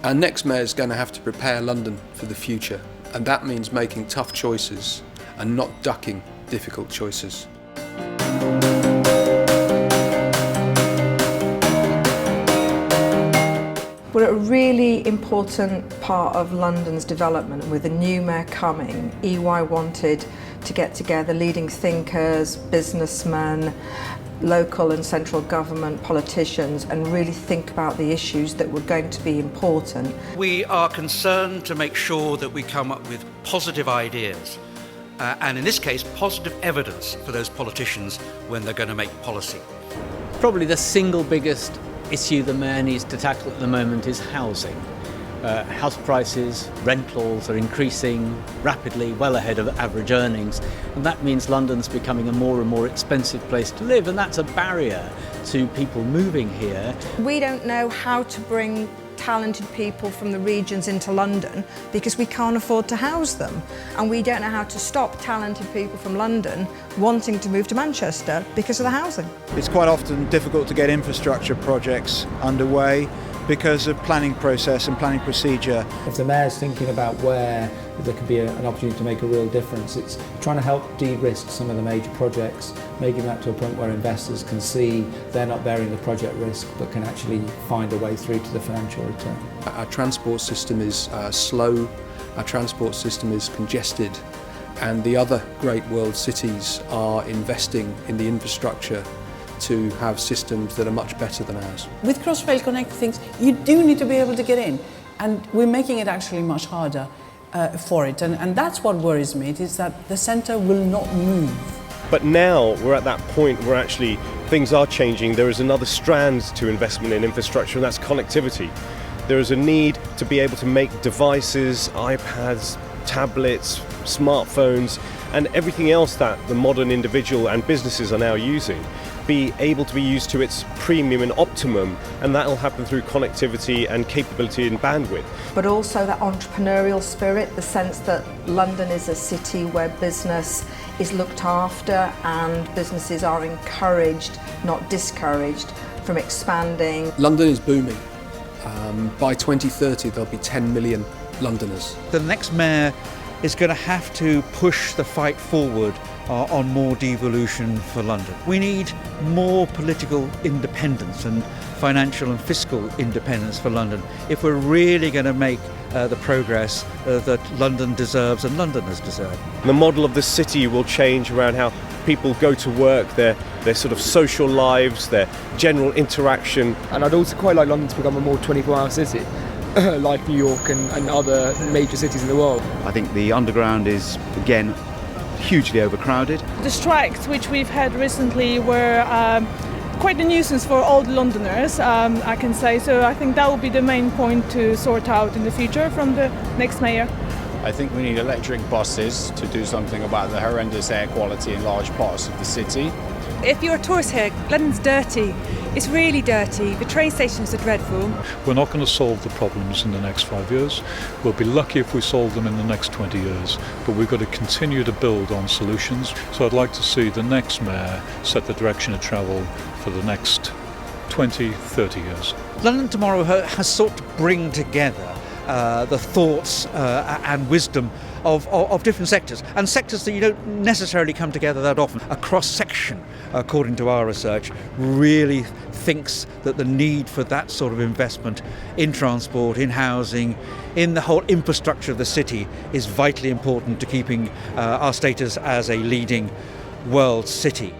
Our next mayor is going to have to prepare London for the future, and that means making tough choices and not ducking difficult choices. We're a really important part of London's development, and with the new mayor coming, EY wanted to get together leading thinkers, businessmen, local and central government politicians, and really think about the issues that were going to be important. We are concerned to make sure that we come up with positive ideas, and in this case, positive evidence for those politicians when they're going to make policy. Probably the single biggest issue the mayor needs to tackle at the moment is housing. House prices, rentals are increasing rapidly, well ahead of average earnings, and that means London's becoming a more and more expensive place to live, and that's a barrier to people moving here. We don't know how to bring talented people from the regions into London because we can't afford to house them, and we don't know how to stop talented people from London wanting to move to Manchester because of the housing. It's quite often difficult to get infrastructure projects underway because of planning process and planning procedure. If the mayor's thinking about where there could be an opportunity to make a real difference, it's trying to help de-risk some of the major projects, making that to a point where investors can see they're not bearing the project risk but can actually find a way through to the financial return. Our transport system is slow, our transport system is congested, and the other great world cities are investing in the infrastructure to have systems that are much better than ours. With Crossrail Connect things, you do need to be able to get in, and we're making it actually much harder for it, and that's what worries me, is that the centre will not move. But now we're at that point where actually things are changing. There is another strand to investment in infrastructure, and that's connectivity. There is a need to be able to make devices, iPads, tablets, smartphones, and everything else that the modern individual and businesses are now using be able to be used to its premium and optimum, and that will happen through connectivity and capability and bandwidth. But also that entrepreneurial spirit, the sense that London is a city where business is looked after and businesses are encouraged, not discouraged, from expanding. London is booming. By 2030 there'll be 10 million Londoners. The next mayor is going to have to push the fight forward on more devolution for London. We need more political independence and financial and fiscal independence for London if we're really going to make the progress that London deserves and Londoners deserve. The model of the city will change around how people go to work, their sort of social lives, their general interaction. And I'd also quite like London to become a more 24-hour city, like New York and other major cities in the world. I think the underground is, again, hugely overcrowded. The strikes which we've had recently were quite a nuisance for all the Londoners, I can say, so I think that will be the main point to sort out in the future from the next mayor. I think we need electric buses to do something about the horrendous air quality in large parts of the city. If you're a tourist here, London's dirty. It's really dirty. The train stations are dreadful. We're not going to solve the problems in the next 5 years. We'll be lucky if we solve them in the next 20 years. But we've got to continue to build on solutions. So I'd like to see the next mayor set the direction of travel for the next 20, 30 years. London Tomorrow has sought to bring together the thoughts and wisdom of different sectors, and sectors that you don't necessarily come together that often. A cross-section, according to our research, really thinks that the need for that sort of investment in transport, in housing, in the whole infrastructure of the city is vitally important to keeping our status as a leading world city.